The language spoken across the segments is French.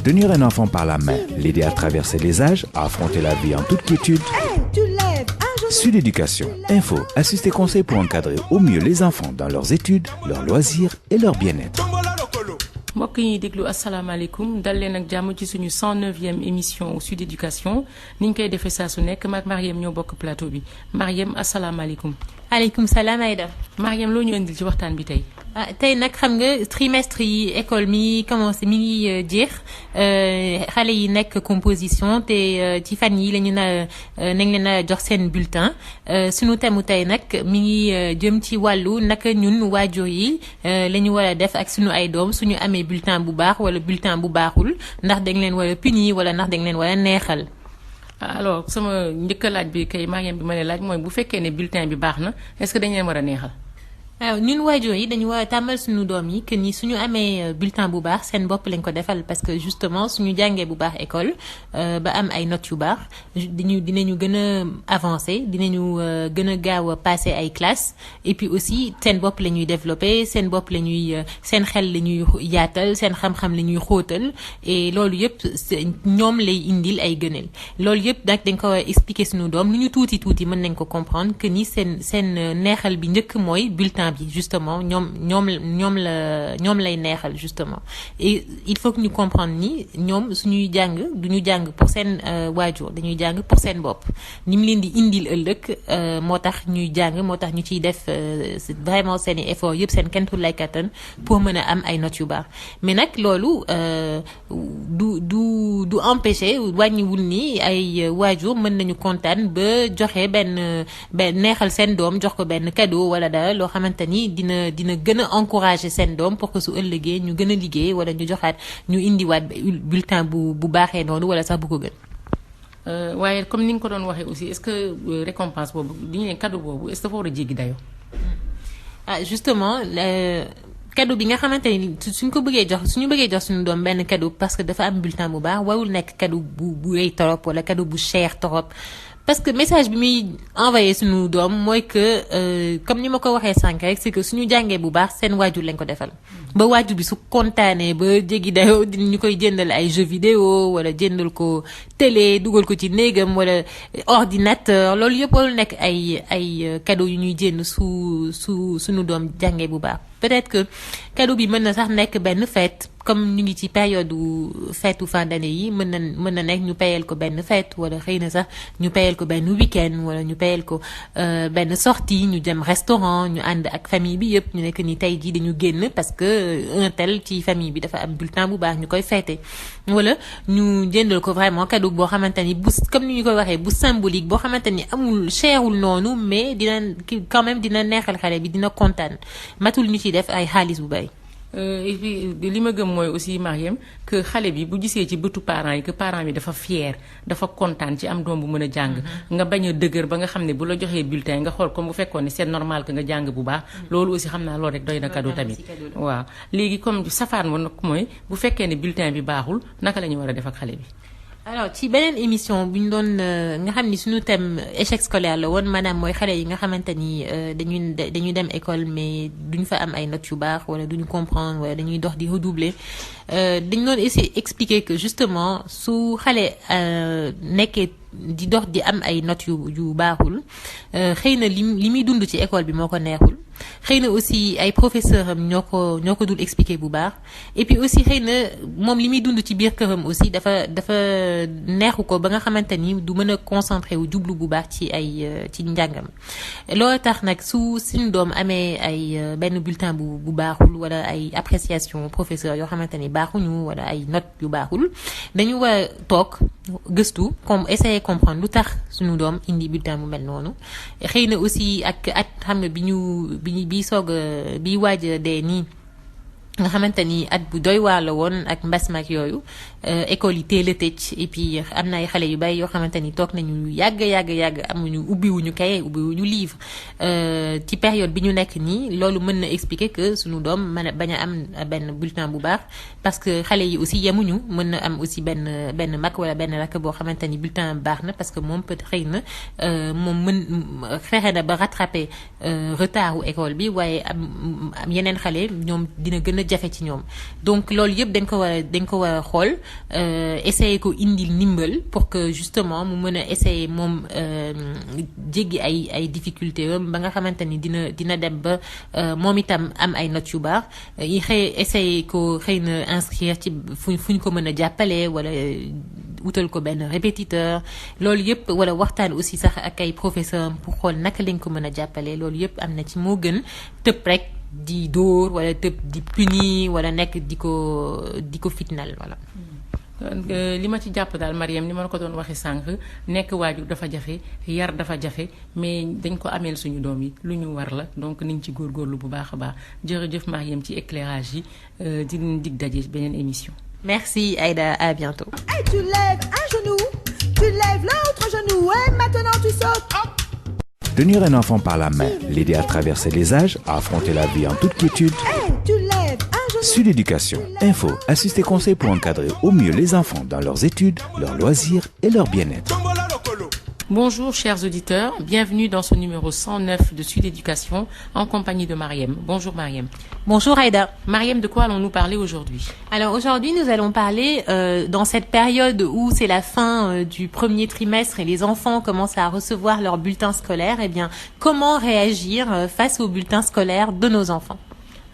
Tenir un enfant par la main, l'aider à traverser les âges, à affronter la vie en toute quiétude. Sud Éducation, info, assisté conseil pour encadrer au mieux les enfants dans leurs études, leurs loisirs et leur bien-être. mbokk yi déglu asalaamaaleykum dal leen ak jàmm ci suñu 109e émission au Sud Éducation ni ñu koy defee saa su nekk maag Mariem ñoo bokk plateau bi Mariem asalaamaaleykum. aleykum salaam Aïda. Mariem loo ñu indil ci waxtaan bi tey. tey nag xam nga trimestre yi école mi commencé mi ngi jeex xale yi nekk composition te ci fan yi la ñu nañ leen a jox seen bulletin sunu thème tey nag mi ngi jëm ci wàllu naka ñun waajur yi la ñu war a def ak sunu ay doom suñu amee bulletin bu baax wala bulletin bu baaxul ndax dañ leen war a punir wala ndax dañ leen war a neexal. alors sama njëkk laaj bi kay Mariem bi ma lay laaj mooy bu fekkee ne bulletin bi baax na est-ce que dañ leen war a neexal. waaw ñun waajur yi dañu war a tàmmal suñu doom yi que ni suñu amee bulletin bu baax seen bopp lañ ko defal parce que justement suñu jàngee bu baax école ba am ay notes yu baax dinañu gën a avancer dinañu gën a gaaw a passer ay classes et puis aussi seen bopp la ñuy développer seen bopp la ñuy seen xel la ñuy yaatal seen xam-xam la ñuy xóotal et loolu yëpp ñoom lay indil ay gënal loolu yëpp nag dañ ko war a expliquer suñu doom lu ñu tuuti mën nañ ko comprendre que ni seen neexal bi njëkk mooy bulletin bi justement ñoom lay neexal justement et il faut que ñu comprendre ni ñoom suñuy jàng duñu jàng pour seen waajur dañuy jàng pour seen bopp ni mu leen di indil ëllëg moo tax ñuy jàng moo tax ñu ciy def vraiment seen i effort yëpp seen kenn lay kattan pour mën a am ay notes yu baax mais nag loolu du empêcher wàññiwul ni ay waajur mën nañu kontaan ba joxe benn neexal seen doom jox ko benn cadeau wala dara loo xamante ni dina gën a encourager seen doom pour que su ëllëgee ñu gën a liggéey wala ñu joxaat ñu indiwaat bulletin bu baaxee noonu wala sax bu ko gën. waaye comme ni nga ko doon waxee aussi est-ce que récompense boobu di ñu ne cadeau boobu est-ce que dafa war a jéggi dayoo. Justement cadeau bi nga xamante ni suñu bëggee jox suñu doom benn cadeau parce que dafa am bulletin bu baax warul nekk cadeau bu rëy torop wala cadeau bu cher torop. parce que message bi muy envoyé suñu doom mooy que comme ni ma ko waxee sànq rek c'est que suñu jàngee bu baax seen waajur lañ ko defal ba waajur bi su kontaanee ba jéggi dayoo ñu koy jëndal ay jeux vidéo wala jëndal ko télé dugal ko ci néegam wala ordinateur loolu yëpp warul nekk ay cadeau yu ñuy jënd suñu doom jàngee bu baax peut-être que cadeau bi mën na sax nekk benn fête comme ñu ngi ci période fêtu fin d'année yi mën na nekk ñu payal ko benn fête wala xëy na sax ñu payal ko benn week-end wala ñu payal ko benn sortie ñu dem restaurant ñu ànd ak famille bi yëpp ñu nekk ni tey jii dañu génn parce que un tel ci famille bi dafa am bulletin bu baax ñu koy fêter wala ñu jëndal ko vraiment cadeau boo xamante ni bu comme ni ñu koy waxee bu symbolique boo xamante ni amul cherul noonu mais quand même dina neexal xale bi dina kontaan matul ñu ci def ay xaalis bu bari. Et puis li ma gëm mooy aussi Mariem que xale bi bu gisee ci bëtu parents yi que parent bi dafa fier dafa kontaan ci am doom bu mën a jàng nga bañ a dëgër ba nga xam ne bu la joxee bulletin nga xool comme bu fekkoon ne c'est normal que nga jàng bu baax loolu aussi xam naa loolu rek doy na cadeau tamit waaw léegi comme safaan ba nag mooy bu fekkee ne bulletin bi baaxul naka la ñu war a def ak xale bi. alors ci beneen émission bu ñu doon nga xam ni suñu thème échec scolaire la woon maanaam mooy xale yi nga xamante ni dañuy dem école mais duñ fa am ay notes yu baax wala duñu comprendre wala dañuy dox di redoubler dañ doon essayer expliquer que justement su xale nekkee di dox di am ay notes yu baaxul xëy na li muy dund ci école bi moo ko neexul xëy na aussi ay professeur am ñoo ko dul expliquer bu baax et puis aussi xëy na moom li muy dund ci biir këram aussi dafa neexu ko ba nga xamante ni du mën a concentré wu jublu bu baax ci njàngam loolu tax nag suñu doom amee ay benn bulletin bu baaxul wala ay appréciation professeur yoo xamante ni baaxuñu wala ay notes yu baaxul dañu war a toog gëstu comme essayer comprendre lu tax suñu doom indi bulletin bu mel noonu xëy na aussi ak at xam nga bi waaj a dee nii nga xamante ni at bu doy waar la woon ak mbas mag yooyu école yi teel a tëj et puis am na ay xale yu bari yoo xamante ni toog nañu yàgg amuñu ubbiwuñu cahier ubbiwuñu livre ci période bi ñu nekk nii loolu mën na expliquer que suñu doom mën a bañ a am benn bulletin bu baax parce que xale yi aussi yemuñu mën na am aussi benn mag wala benn rakk boo xamante ni bulletin baax na parce que moom peut xëy na moom fexe na ba rattraper retardu école bi waaye am yeneen xale ñoom dina gën a jafe ci ñoom donc loolu yëpp dañ ko war a xool essayer ko indil ndimbal pour que justement mu mën a essayer moom jéggi ay difficultés ba nga xamante ni dina dem ba moom itam am ay notes yu baax yi essayer ko xëy na inscrire ci fuñ ko mën a jàppale wala wutal ko benn répétiteur loolu yëpp wala waxtaan aussi sax ak ay professeur pour xool naka lañ ko mën a jàppale loolu yëpp am na ci moo gën tëb rek di dóor wala tëb di puni wala nekk di ko fitnal voilà. li ma ci jàpp daal Mariam ni ma la ko doon waxee sànq nekk waajur dafa jafe yar dafa jafe mais dañ ko ameel suñu doom yi lu ñu war la donc niñ ci góorgóorlu bu baax a baax jërëjëf Mariam ci éclairage yi di leen dig daje beneen émission. Merci Aïda, à bientôt. Et tu lèves un genou, tu lèves l'autre genou et maintenant tu sautes. Tenir un enfant par la main, l'aider à traverser les âges, à affronter la vie en toute quiétude. Et tu lèves un genou. Sud Éducation, info, assistés conseils pour encadrer au mieux les enfants dans leurs études, leurs loisirs et leur bien-être. Bonjour chers auditeurs, bienvenue dans ce numéro 109 de Sud Éducation en compagnie de Mariam. Bonjour Mariam. Bonjour Aïda. Mariam, de quoi allons-nous parler aujourd'hui? Alors aujourd'hui nous allons parler dans cette période où c'est la fin du premier trimestre et les enfants commencent à recevoir leur bulletin scolaire, eh bien comment réagir face au bulletin scolaire de nos enfants?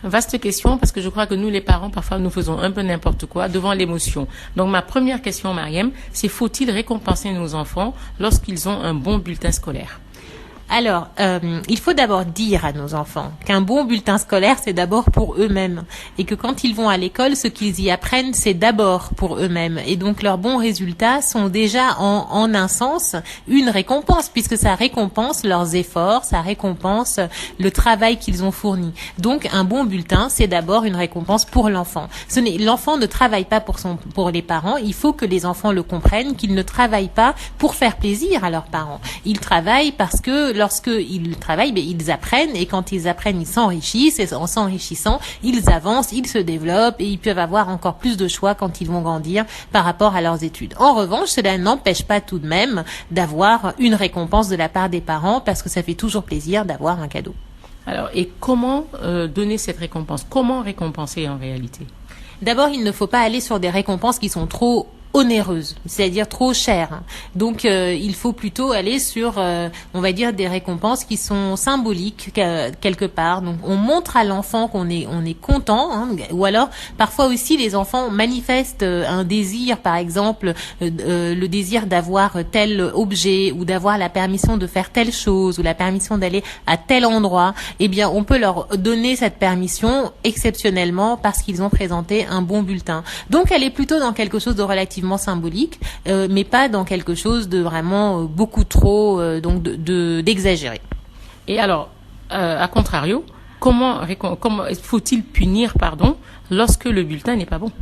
Vaste question parce que je crois que nous les parents parfois nous faisons un peu n'importe quoi devant l'émotion. Donc ma première question Mariam, c'est faut-il récompenser nos enfants lorsqu'ils ont un bon bulletin scolaire? Alors, il faut d'abord dire à nos enfants qu'un bon bulletin scolaire, c'est d'abord pour eux-mêmes. Et que quand ils vont à l'école, ce qu'ils y apprennent, c'est d'abord pour eux-mêmes. Et donc, leurs bons résultats sont déjà en un sens une récompense, puisque ça récompense leurs efforts, ça récompense le travail qu'ils ont fourni. Donc, un bon bulletin, c'est d'abord une récompense pour l'enfant. L'enfant ne travaille pas pour les parents. Il faut que les enfants le comprennent, qu'ils ne travaillent pas pour faire plaisir à leurs parents. Ils travaillent parce que lorsqu'ils travaillent, ils apprennent et quand ils apprennent, ils s'enrichissent et en s'enrichissant, ils avancent, ils se développent et ils peuvent avoir encore plus de choix quand ils vont grandir par rapport à leurs études. En revanche, cela n'empêche pas tout de même d'avoir une récompense de la part des parents parce que ça fait toujours plaisir d'avoir un cadeau. Alors, et comment donner cette récompense? Comment récompenser en réalité? D'abord, il ne faut pas aller sur des récompenses qui sont trop onéreuses, c'est-à-dire trop chères. Donc il faut plutôt aller sur on va dire des récompenses qui sont symboliques quelque part. Donc on montre à l'enfant qu'on est content, hein, ou alors parfois aussi les enfants manifestent un désir, par exemple le désir d'avoir tel objet ou d'avoir la permission de faire telle chose ou la permission d'aller à tel endroit. Eh bien on peut leur donner cette permission exceptionnellement parce qu'ils ont présenté un bon bulletin. Donc elle est plutôt dans quelque chose de relativement symbolique, mais pas dans quelque chose de vraiment beaucoup trop donc d'exagéré. Et alors, à contrario, comment faut-il punir, lorsque le bulletin n'est pas bon?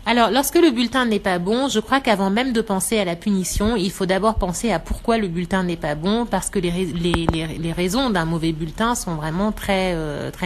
Alors, lorsque le bulletin n'est pas bon, je crois qu'avant même de penser à la punition, il faut d'abord penser à pourquoi le bulletin n'est pas bon, parce que les raisons d'un mauvais bulletin sont vraiment très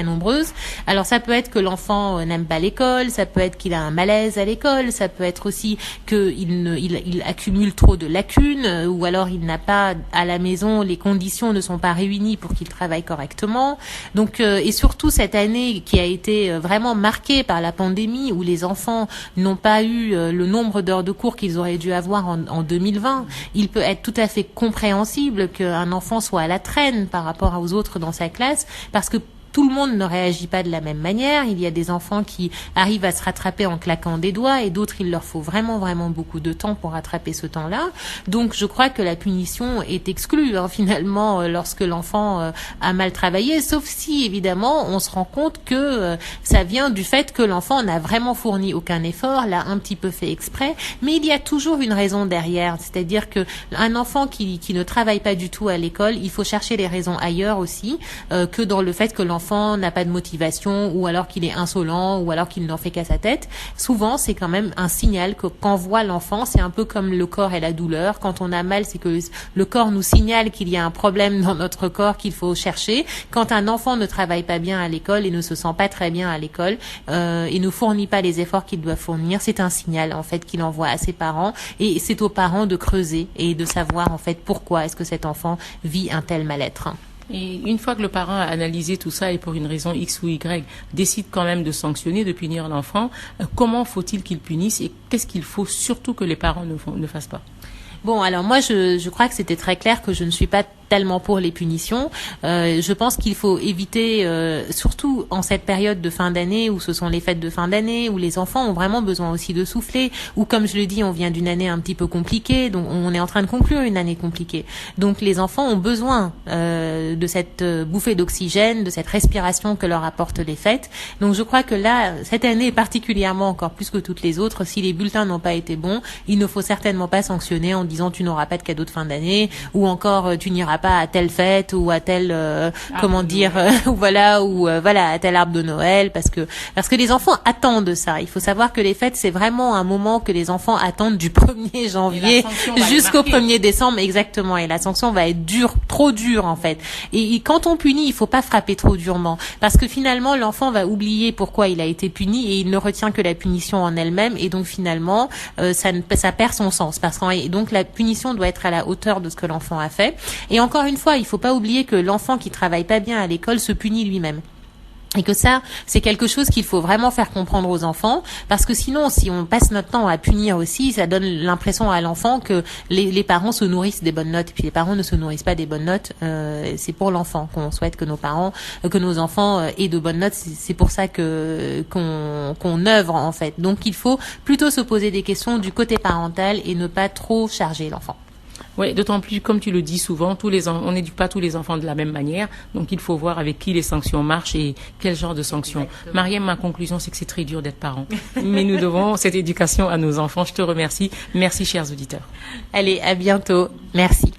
nombreuses. Alors, ça peut être que l'enfant n'aime pas l'école, ça peut être qu'il a un malaise à l'école, ça peut être aussi qu'il accumule trop de lacunes, ou alors il n'a pas à la maison, les conditions ne sont pas réunies pour qu'il travaille correctement. Donc, et surtout cette année qui a été vraiment marquée par la pandémie, où les enfants n'ont pas eu le nombre d'heures de cours qu'ils auraient dû avoir en 2020. Il peut être tout à fait compréhensible qu'un enfant soit à la traîne par rapport aux autres dans sa classe, parce que tout le monde ne réagit pas de la même manière. Il y a des enfants qui arrivent à se rattraper en claquant des doigts et d'autres, il leur faut vraiment, vraiment beaucoup de temps pour rattraper ce temps-là. Donc, je crois que la punition est exclue, finalement, lorsque l'enfant a mal travaillé, sauf si, évidemment, on se rend compte que ça vient du fait que l'enfant n'a vraiment fourni aucun effort, l'a un petit peu fait exprès, mais il y a toujours une raison derrière. C'est-à-dire que un enfant qui ne travaille pas du tout à l'école, il faut chercher les raisons ailleurs aussi, que dans le fait que l'enfant n'a pas de motivation ou alors qu'il est insolent ou alors qu'il n'en fait qu'à sa tête. Souvent, c'est quand même un signal que qu'envoie l'enfant. C'est un peu comme le corps et la douleur. Quand on a mal, c'est que le corps nous signale qu'il y a un problème dans notre corps qu'il faut chercher. Quand un enfant ne travaille pas bien à l'école et ne se sent pas très bien à l'école et ne fournit pas les efforts qu'il doit fournir, c'est un signal en fait qu'il envoie à ses parents et c'est aux parents de creuser et de savoir en fait pourquoi est-ce que cet enfant vit un tel mal-être. Et une fois que le parent a analysé tout ça et pour une raison X ou Y décide quand même de sanctionner, de punir l'enfant, comment faut-il qu'il punisse et qu'est-ce qu'il faut surtout que les parents ne fassent pas? Bon, alors moi, je crois que c'était très clair que je ne suis pas tellement pour les punitions. Je pense qu'il faut éviter, surtout en cette période de fin d'année où ce sont les fêtes de fin d'année, où les enfants ont vraiment besoin aussi de souffler, où comme je le dis, on vient d'une année un petit peu compliquée, donc on est en train de conclure une année compliquée. Donc les enfants ont besoin de cette bouffée d'oxygène, de cette respiration que leur apportent les fêtes. Donc je crois que là, cette année particulièrement encore plus que toutes les autres, si les bulletins n'ont pas été bons, il ne faut certainement pas sanctionner en disant tu n'auras pas de cadeau de fin d'année, ou encore tu n'iras pas à telle fête ou à tel voilà à tel arbre de Noël, parce que les enfants attendent ça. Il faut savoir que les fêtes, c'est vraiment un moment que les enfants attendent du 1er janvier jusqu'au 1er décembre, exactement, et la sanction va être trop dure en fait. Et quand on punit, il faut pas frapper trop durement, parce que finalement l'enfant va oublier pourquoi il a été puni et il ne retient que la punition en elle-même, et donc finalement ça perd son sens, et donc la punition doit être à la hauteur de ce que l'enfant a fait. Et encore une fois, il faut pas oublier que l'enfant qui travaille pas bien à l'école se punit lui-même. Et que ça, c'est quelque chose qu'il faut vraiment faire comprendre aux enfants, parce que sinon, si on passe notre temps à punir aussi, ça donne l'impression à l'enfant que les parents se nourrissent des bonnes notes. Et puis les parents ne se nourrissent pas des bonnes notes. C'est pour l'enfant qu'on souhaite que nos enfants aient de bonnes notes. C'est pour ça qu'on œuvre en fait. Donc il faut plutôt se poser des questions du côté parental et ne pas trop charger l'enfant. Oui, d'autant plus, comme tu le dis souvent, on n'éduque pas tous les enfants de la même manière, donc il faut voir avec qui les sanctions marchent et quel genre de sanctions. Mariam, ma conclusion, c'est que c'est très dur d'être parent. Mais nous devons cette éducation à nos enfants. Je te remercie. Merci, chers auditeurs. Allez, à bientôt. Merci.